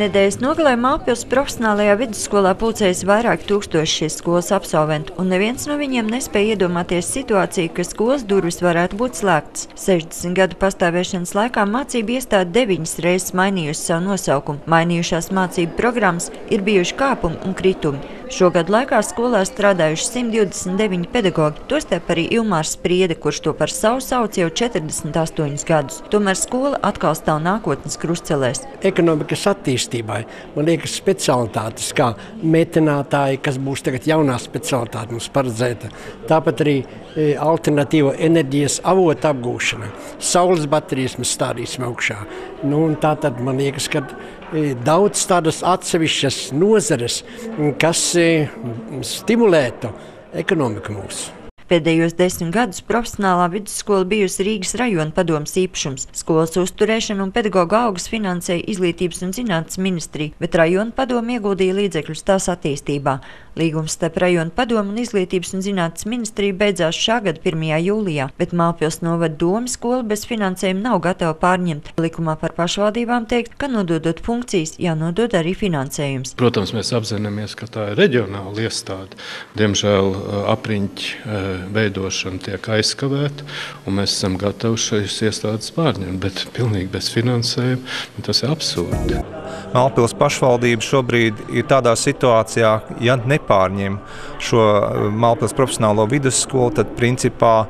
Nedēļas nogalē Mālpils profesionālajā vidusskolā pulcējas vairāk tūkstoši šīs skolas absolventu, un neviens no viņiem nespēja iedomāties situāciju, ka skolas durvis varētu būt slēgtas. 60 gadu pastāvēšanas laikā mācību iestāde 9 reizes mainījusi savu nosaukumu. Mainījušās mācību programmas ir bijuši kāpumi un kritumi. Šogad laikā skolā strādājuši 129 pedagogi, tostarp arī Ilmārs Spriede, kurš to par savu sauc jau 48 gadus. Tomēr skola atkal stāv nākotnes krustcelēs. Ekonomikas attīstībai, man liekas, specialitātes kā mētinātāji, kas būs tagad jaunā specialitāte mums paredzēta. Tāpat arī alternatīvo enerģijas avotu apgūšana. Saules baterijas mēs stādīsim augšā. Tātad man liekas, ka daudz tādas atsevišķas nozares, kas stimulētu ekonomiku mūsu. Pēdējos 10 gadus profesionālā vidusskola bijusi Rīgas rajona padomes īpašums. Skolas uzturēšanu un pedagoģu algas finansēja Izglītības un zinātnes ministrija, bet rajona padome ieguldīja līdzekļus tās attīstībā. Līgums starp rajona padomu un Izglītības un zinātnes ministriju beidzās šā gada 1. jūlijā, bet Mālpils novada doma skola bez finansējuma nav gatava pārņemt. Likumā par pašvaldībām teikt, ka nododot funkcijas, jānodod arī finansējums. Protams, mēs apzināmies, ka tā ir reģionāla iestāde. Diemžēl apriņķi veidošana tiek aizskavēta, un mēs esam gatavi šīs iestādes pārņemt, bet pilnīgi bez finansējuma tas ir absurdi. Mālpils pašvaldība šobrīd ir tādā situācijā, ja nepārņem šo Mālpils profesionālo vidusskolu, tad principā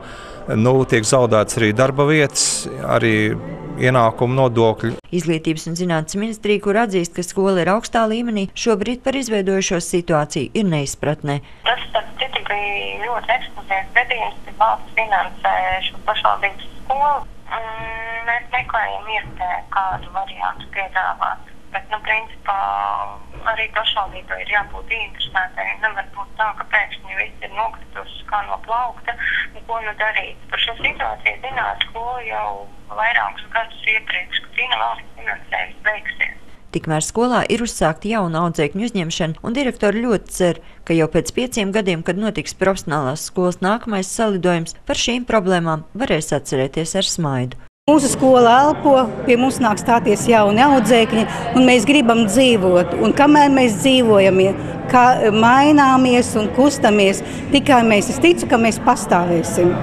tiek zaudēts arī darba vietas, arī ienākumu nodokļu. Izglītības un zinātnes ministrija, kur atzīst, ka skola ir augstā līmenī, šobrīd par izveidojušos situāciju ir neizpratnē. Tas bija ļoti ekskluzīvs gadījums, ka valsts finansē šo pašvaldības skolu. Mēs meklējam iespēju kādu variantu piedāvāt, bet, principā, arī pašvaldībai ir jābūt interesētai. Nevar būt tā, ka pēkšņi viss ir nokritusi kā no plaukta, un ko darīt. Par šo situāciju zināja skola jau vairākus gadus iepriekš, ka valsts finansējums beigsies. Tikmēr skolā ir uzsākta jauna audzēkņu uzņemšana, un direktori ļoti cer, ka jau pēc 5 gadiem, kad notiks profesionālās skolas nākamais salidojums, par šīm problēmām varēs atcerēties ar smaidu. Mūsu skola elpo, pie mums nāk stāties jauni audzēkņi, un mēs gribam dzīvot. Un kamēr mēs dzīvojam, kā maināmies un kustamies, tikai es ticu, ka mēs pastāvēsim.